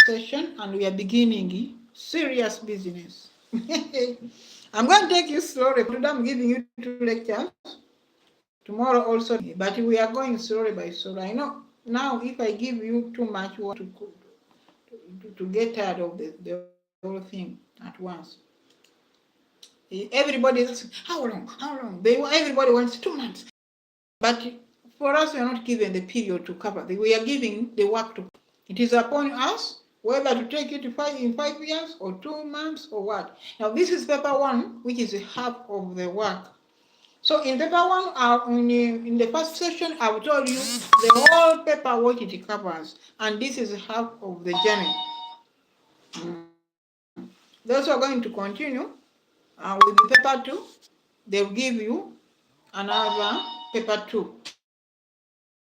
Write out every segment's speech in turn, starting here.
session, and we are beginning serious business. I'm going to take you slowly. Today I'm giving you 2 lectures. Tomorrow also, but we are going slowly by slowly. I know now if I give you too much, you want to get tired of the whole thing at once. Everybody is, how long? How long? Everybody wants 2 months. But for us, we are not given the period to cover. We are giving the work to. It is upon us whether to take it in 5 years or 2 months or what. Now this is paper 1, which is half of the work. So in paper 1, in the first session, I will tell you the whole paper what it covers, and this is half of the journey. Those who are going to continue with the paper 2, they will give you another paper 2.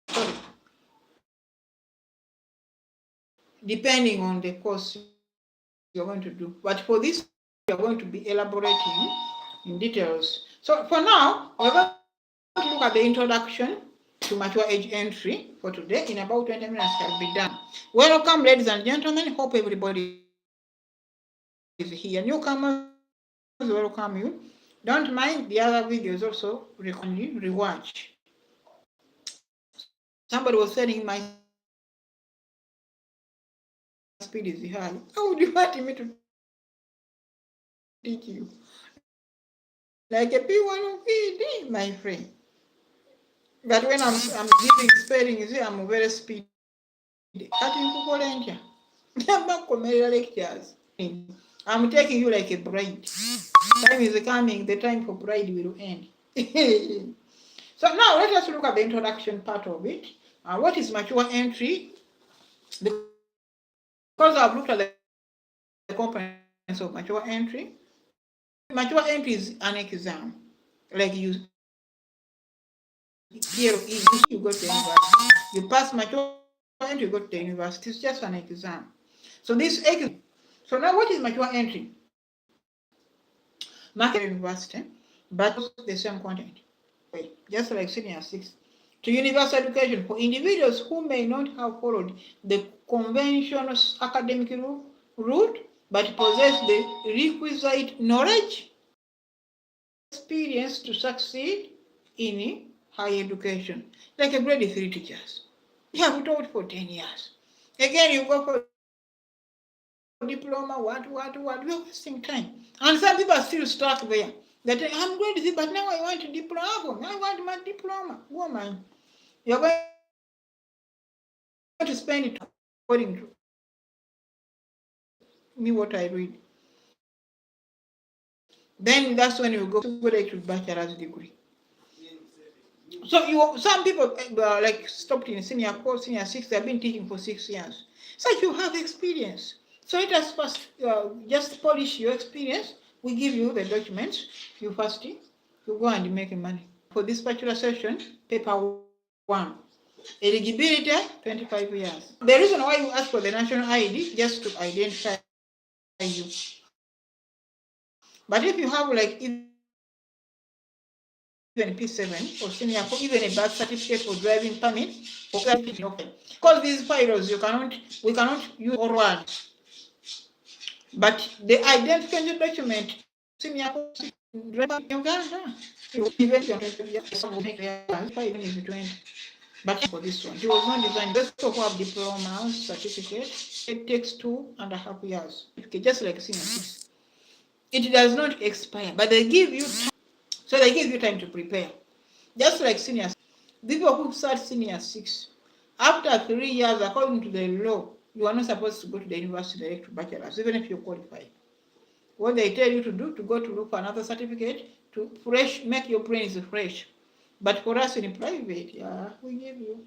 Sorry. Depending on the course you're going to do. But for this, you're going to be elaborating in details. So for now, we're going to look at the introduction to mature age entry for today. In about 20 minutes, shall be done. Welcome, ladies and gentlemen. Hope everybody is here. Newcomers, welcome you. Don't mind the other videos also, rewatch. Somebody was saying my speed is high. How would you want me to teach you? Like a P1 or PD, my friend. But when I'm giving spelling, you see, I'm very speedy. Lectures. I'm taking you like a bride. Time is coming, the time for bride will end. So now let us look at the introduction part of it. What is mature entry? Because I've looked at the components of mature entry. Mature entry is an exam. Like you here, you go to university. You pass mature entry, you go to the university. It's just an exam. So this exam. So now what is mature entry? Mature university, but the same content. Just like senior 6. To universal education for individuals who may not have followed the conventional academic route, but possess the requisite knowledge, experience to succeed in higher education, like a grade 3 teachers. You have taught for 10 years. Again, you go for diploma, what, you're wasting time. And some people are still stuck there. That I'm grade 3, but now I want a diploma. I want my diploma. Woman, you're going to spend it according to me what I read. Then that's when you go to bachelor's degree. So some people like stopped in senior 4, senior 6. They've been teaching for 6 years. So you have experience. So let us first just polish your experience. We give you the documents. You first you go and make money. For this particular session, paper 1. Eligibility 25 years. The reason why you ask for the national ID just to identify you. But if you have like even P7 or senior, even a birth certificate or driving permit, because these files we cannot use all words. But the identification document, senior Uganda, but for this one, it was not designed just to have diplomas, certificate. It takes 2.5 years, just like senior 6. It does not expire, but they give you time. So they give you time to prepare. Just like senior 6. People who start senior 6, after 3 years, according to the law, you are not supposed to go to the university direct to bachelor's, even if you qualify. What they tell you to do, to go to look for another certificate, to make your brains fresh. But for us in private, we give you.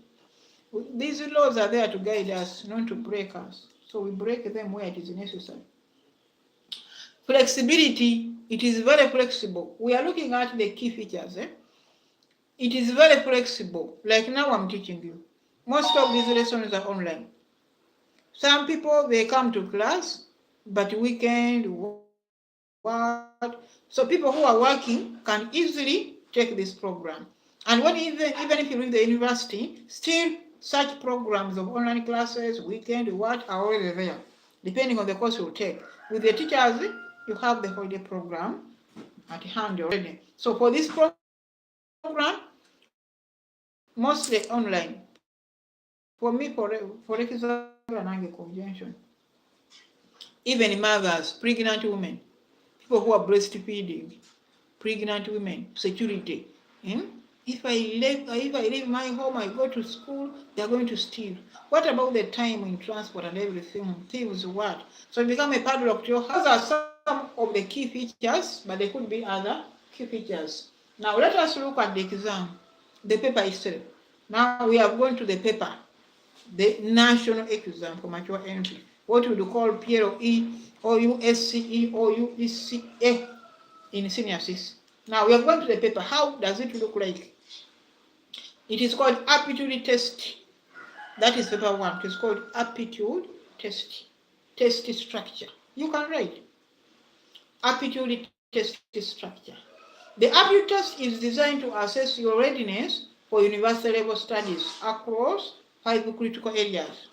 These laws are there to guide us, not to break us. So we break them where it is necessary. Flexibility, it is very flexible. We are looking at the key features. It is very flexible. Like now I'm teaching you. Most of these lessons are online. Some people, they come to class, but weekend, what? So people who are working can easily take this program. And when even if you leave the university, still such programs of online classes, weekend, what are already there. depending on the course you take. With the teachers, you have the holiday program at hand already. So for this program, mostly online. For me, for example, conjunction. Even mothers, pregnant women, people who are breastfeeding, pregnant women, security. Hmm? If I leave my home, I go to school, they are going to steal. What about the time in transport and everything? Thieves what? So it become a padlock to your house. Those are some of the key features, but there could be other key features. Now let us look at the exam, the paper itself. Now we have gone to the paper, the national exam for mature entry. What would you call PLE or USCE or UECA in senior 6. Now we are going to the paper. How does it look like? It is called aptitude test. That is paper 1. It is called aptitude test. Test structure. You can write aptitude test structure. The aptitude test is designed to assess your readiness for university level studies across 5 critical areas.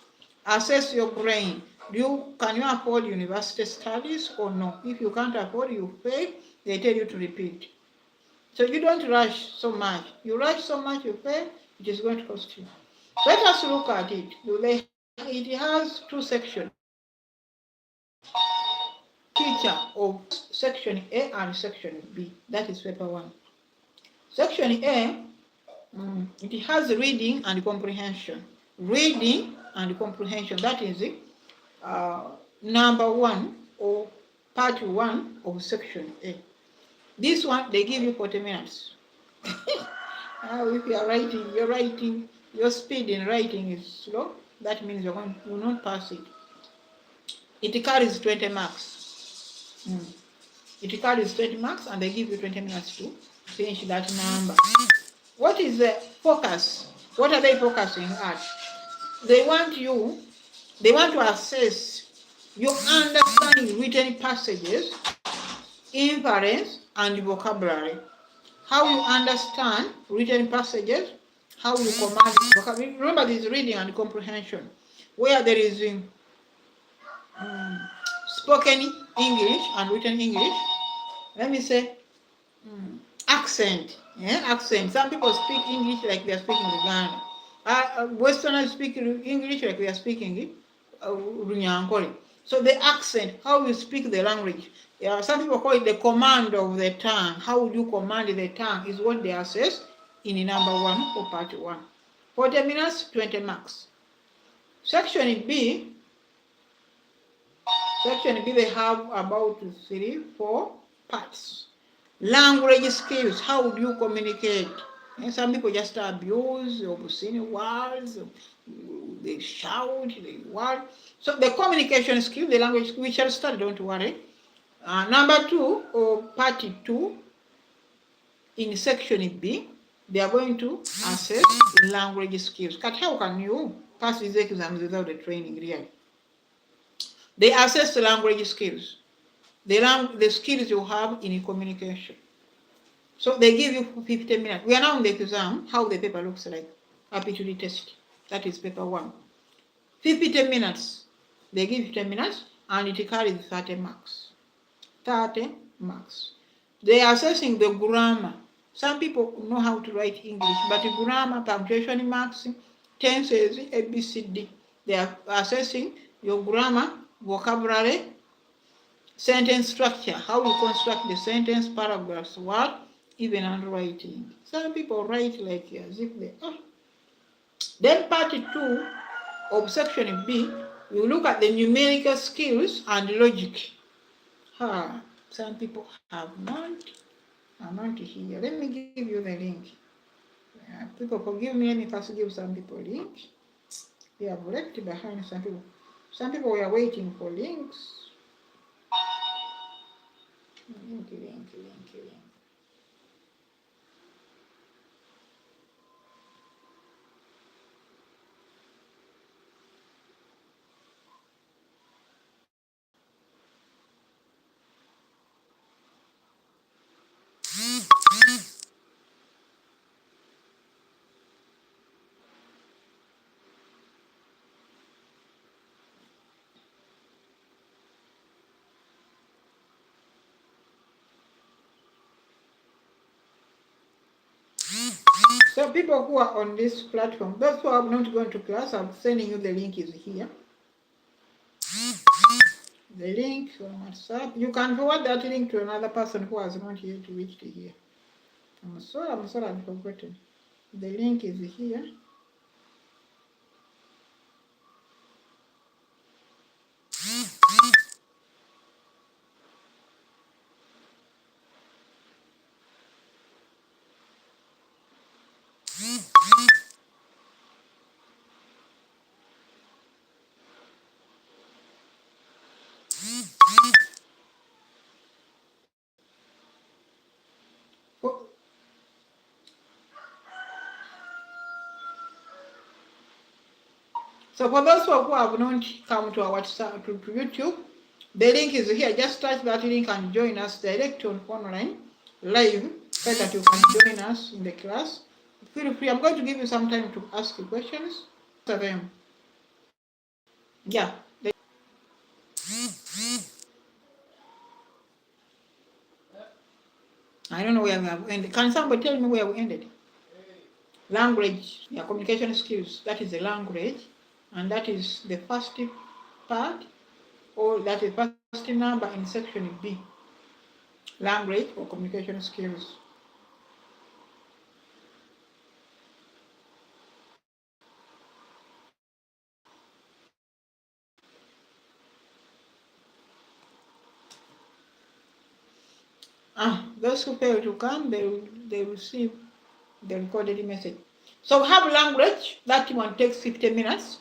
Assess your brain. Can you afford university studies or no? If you can't afford, you fail, they tell you to repeat. So you don't rush so much. You rush so much, you fail, it is going to cost you. Let us look at it. It has 2 sections. Feature of section A and section B. That is paper 1. Section A, it has reading and comprehension. Reading and comprehension. That is number 1 or part 1 of section A. This one, they give you 40 minutes. If you are writing, your speed in writing is slow, that means you will not pass it. It carries 20 marks. It carries 20 marks and they give you 20 minutes to finish that number. What is the focus? What are they focusing at? They want to assess your understanding written passages, inference, and vocabulary. How you understand written passages, how you command vocabulary. Remember, there is reading and comprehension, where there is spoken English and written English. Let me say accent. Accent. Some people speak English like they are speaking Luganda. Westerners speak English like they are speaking Runyankore. So the accent, how you speak the language. Some people call it the command of the tongue. How would you command the tongue is what they assess in number 1 or part 1. 40 minutes, 20 marks. Section B, they have about 3-4 parts. Language skills, how would you communicate? And some people just abuse, obscene words, they shout, they what. So the communication skill, the language, we shall start, don't worry. Number 2, or part 2, in section B, they are going to assess language skills. How can you pass these exams without the training, really? They assess the language skills, the skills you have in communication. So they give you 15 minutes. We are now in the exam, how the paper looks like. Aptitude test. That is paper 1. 15 minutes. They give you 10 minutes and it carries 30 marks. 30 marks. They are assessing the grammar. Some people know how to write English, but the grammar, punctuation marks, tenses, ABCD. They are assessing your grammar, vocabulary, sentence structure, how you construct the sentence, paragraphs, what, even handwriting. Some people write like as if they are. Then part 2 of section B, you look at the numerical skills and logic. Some people have not. I'm not here. Let me give you the link. People forgive me, let me first give some people link. They have left behind some people. Some people were waiting for links. Link. So people who are on this platform, those who are not going to class, I'm sending you the link is here. The link on WhatsApp. You can forward that link to another person who has not yet reached here. I'm sorry, I've forgotten. The link is here. So for those who have not come to our WhatsApp, to YouTube, the link is here. Just touch that link and join us direct on online live so that you can join us in the class. Feel free. I'm going to give you some time to ask you questions. Yeah. I don't know where we have ended. Can somebody tell me where we ended? Language, yeah, communication skills. That is the language, and that is the first part, or that is first number in section B. Language or communication skills. Those who fail to come, they receive the recorded message. So we have language. That one takes 50 minutes,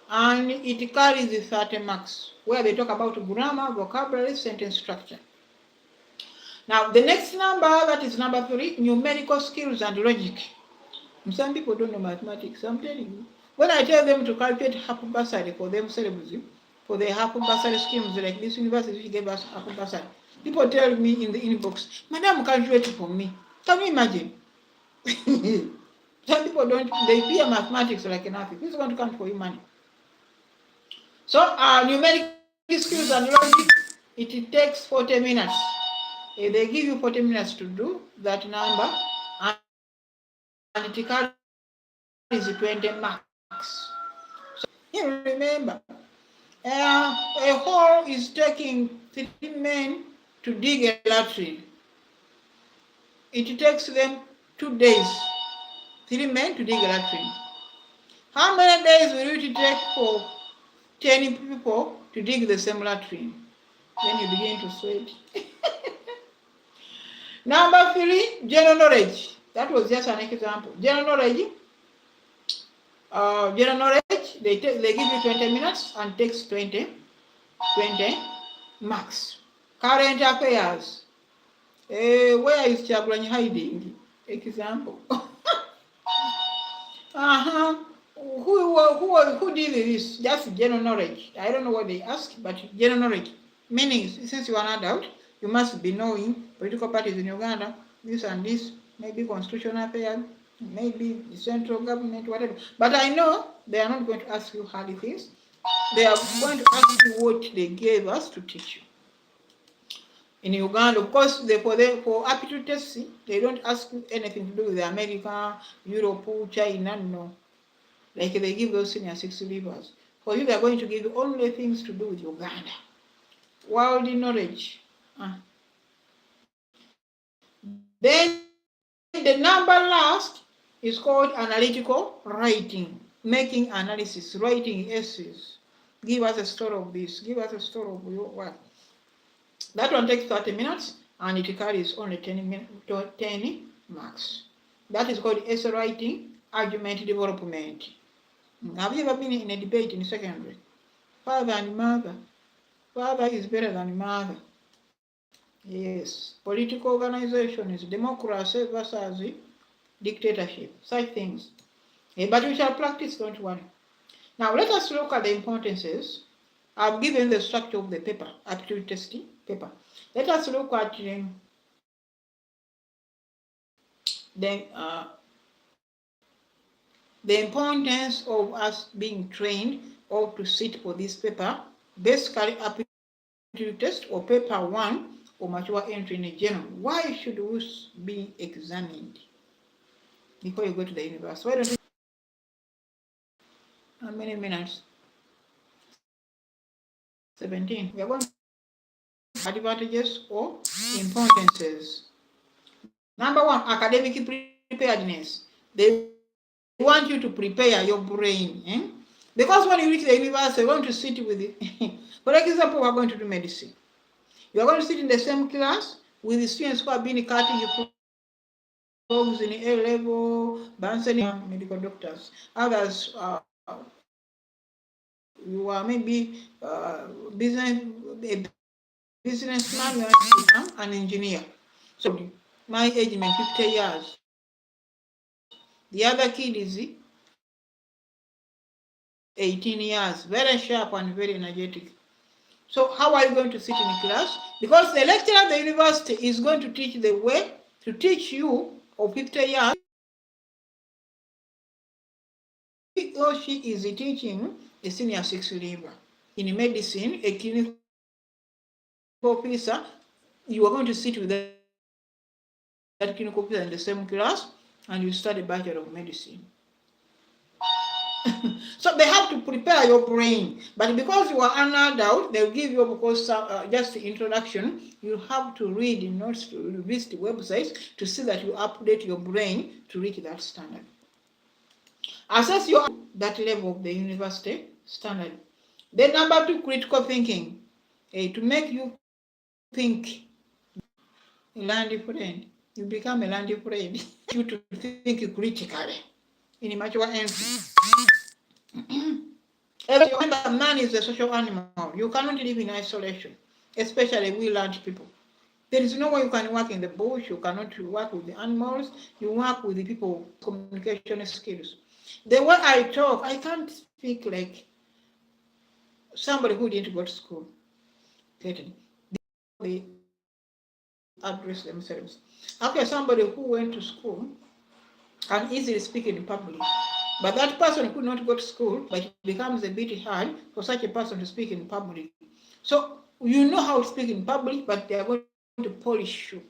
and it carries 30 marks, where they talk about grammar, vocabulary, sentence structure. Now, the next number, that is number 3, numerical skills and logic. Some people don't know mathematics. I'm telling you. When I tell them to calculate half bursary for themselves, for the half bursary schemes, like this university gave us half bursary, people tell me in the inbox, Madam, calculate for me. Can you imagine? Some people don't, they fear mathematics like nothing. Who's going to count for you money? So, numerical skills and logic, it takes 40 minutes. If they give you 40 minutes to do that number, and it carries 20 marks. So, you remember, a hole is taking 3 men to dig a latrine. It takes them 2 days. 3 men to dig a latrine. How many days will it take for 10 people to dig the same latrine? Then you begin to sweat. Number 3, general knowledge. That was just an example. General knowledge. They give you 20 minutes and takes 20 marks. Current affairs. Where is Chagulanyi hiding? Example. Who did this? Just general knowledge. I don't know what they ask, but general knowledge. Meaning, since you are an adult, you must be knowing political parties in Uganda, this and this, maybe constitutional affairs, maybe the central government, whatever. But I know they are not going to ask you hard things. They are going to ask you what they gave us to teach you. In Uganda, of course, for aptitude tests, they don't ask you anything to do with America, Europe, China, no. Like they give those senior 6 leavers. For you, they're going to give you only things to do with Uganda. World knowledge. Then the number last is called analytical writing, making analysis, writing essays. Give us a story of this. Give us a story of your work. That one takes 30 minutes and it carries only 10 marks. That is called essay writing, argument development. Have you ever been in a debate in secondary? Father and mother. Father is better than mother. Yes. Political organization is democracy versus dictatorship. Such things. But we shall practice, don't worry. Now let us look at the importances. I've given the structure of the paper, aptitude testing paper. Let us look at the importance of us being trained or to sit for this paper. Basically, aptitude test or paper 1 or mature entry in general. Why should we be examined? before you go to the university. Why don't you? How many minutes? 17. We are going to advantages or importances. Number one, academic preparedness. They want you to prepare your brain. Because when you reach the university, you're going to sit with it. For example, we're going to do medicine. You are going to sit in the same class with the students who have been cutting frogs in A level, Bunsen medical doctors. Others, you are maybe a businessman, you want to become an engineer. So my age is 50 years. The other kid is 18 years, very sharp and very energetic. So how are you going to sit in class? Because the lecturer at the university is going to teach the way to teach you of 50 years. He or she is teaching a senior 6 leaver. In medicine, a clinical officer, you are going to sit with that clinical officer in the same class and you study Bachelor of Medicine. So they have to prepare your brain, but because you are an adult, they'll give you, because just the introduction, you have to read notes, to visit websites to see that you update your brain to reach that standard. Assess your that level of the university standard. Then number two, critical thinking. To make you think, learn different. You become a learn different. You to think critically in mature entry. Remember, man is a social animal. You cannot live in isolation, especially we large people. There is no way you can work in the bush, you cannot work with the animals, you work with the people, communication skills. The way I talk, I can't speak like somebody who didn't go to school. They address themselves. Okay, somebody who went to school can easily speak in public. But that person could not go to school, but it becomes a bit hard for such a person to speak in public. So you know how to speak in public, but they are going to polish you.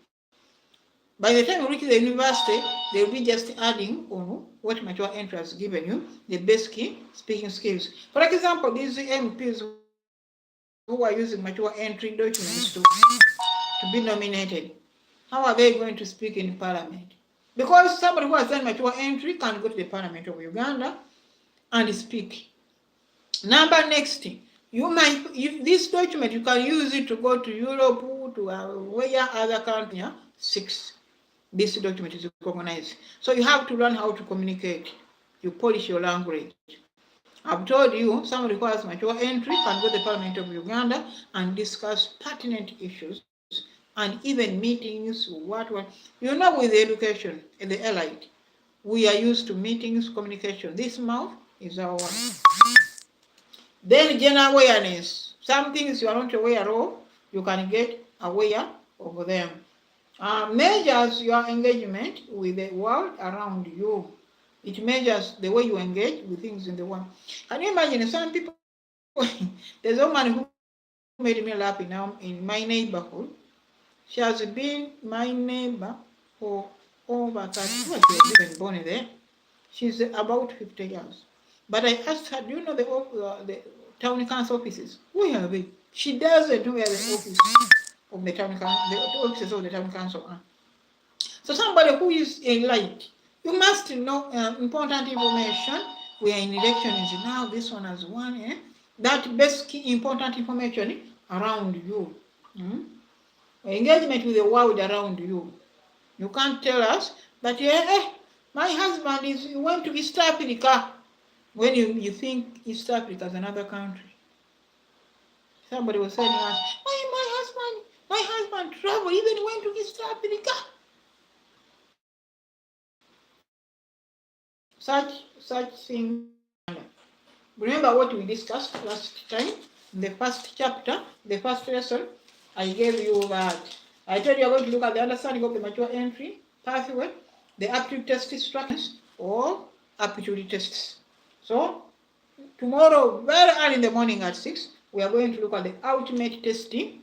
By the time you reach the university, they'll be just adding on what mature entry has given you, the basic speaking skills. For example, these MPs who are using mature entry documents to be nominated, how are they going to speak in parliament? Because somebody who has done mature entry can go to the parliament of Uganda and speak. Number next, this document, you can use it to go to Europe, to where other countries. 6. This document is recognized. So you have to learn how to communicate. You polish your language. I've told you, somebody who has mature entry can go to the Parliament of Uganda and discuss pertinent issues and even meetings, what. You know, with the education and the elite, we are used to meetings, communication. This mouth is our one. Then general awareness. Some things you are not aware of, you can get aware of them. Measures your engagement with the world around you. It measures the way you engage with things in the world. Can you imagine some people? There's a woman who made me laugh in my neighborhood. She has been my neighbor for over 30 years. She was even born there. She's about 50 years. But I asked her, do you know the town council offices? Where are they? She doesn't know where the office of the town council, the offices of the town council are. So somebody who is a light, you must know important information. We are in elections now, this one has won. That basic important information around you. Engagement with the world around you. You can't tell us that, my husband went to East Africa, when you think East Africa is another country. Somebody was telling us, my husband traveled, even went to East Africa. Such things. Remember what we discussed last time in the first chapter, the first lesson. I gave you that. I told you are going to look at the understanding of the mature entry pathway, the aptitude test structures, or aptitude tests. So tomorrow, very early in the morning at 6, we are going to look at the ultimate tasking.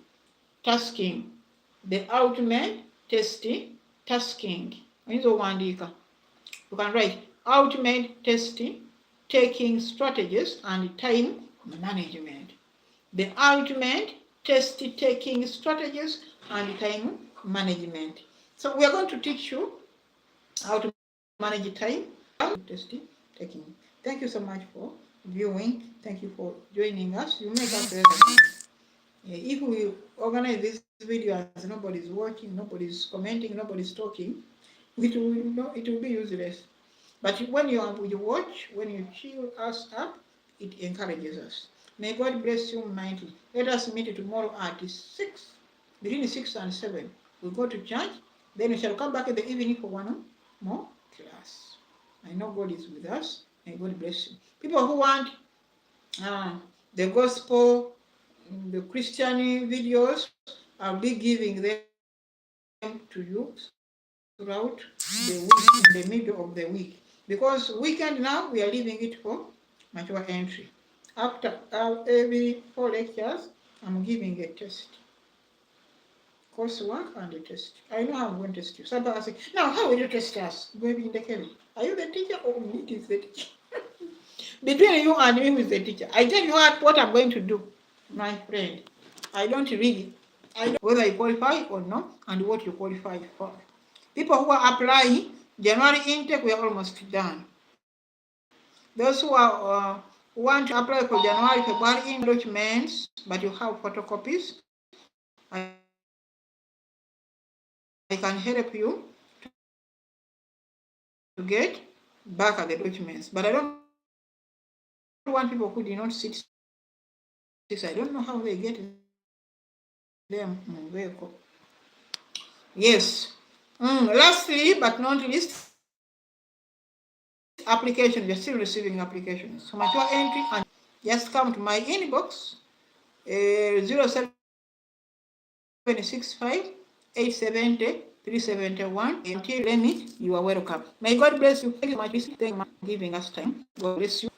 The ultimate tasking. You can write ultimate testing, taking strategies and time management. The ultimate test-taking strategies and time management. So we are going to teach you how to manage time, testing, taking. Thank you so much for viewing. Thank you for joining us. You make us relevant. If we organize this video as nobody's watching, nobody's commenting, nobody's talking, it will be useless. But when you watch, when you cheer us up, it encourages us. May God bless you mightily. Let us meet tomorrow at 6, between 6 and 7. We'll go to church, then we shall come back in the evening for one more class. I know God is with us. May God bless you. People who want the gospel, the Christian videos, I'll be giving them to you throughout the week, in the middle of the week. Because weekend now, we are leaving it for mature entry. After every 4 lectures, I'm giving a test. Coursework and a test. I know how I'm going to test you. Somebody asks, now how will you test us? Going in the Kelly. Are you the teacher or me is the teacher? Between you and me who is the teacher. I tell you what I'm going to do, my friend. I don't really, I know whether you qualify or not and what you qualify for. People who are applying, January intake, we are almost done. Those who are want to apply for January, February in documents, but you have photocopies, I can help you to get back at the documents. But I don't want people who did not sit. I don't know how they get them in vehicle. Yes. Lastly, but not least, applications. You're still receiving applications. So mature entry, and just come to my inbox, 0765 870 371. Until then, you are welcome. May God bless you. Thank you so much for giving us time. God bless you.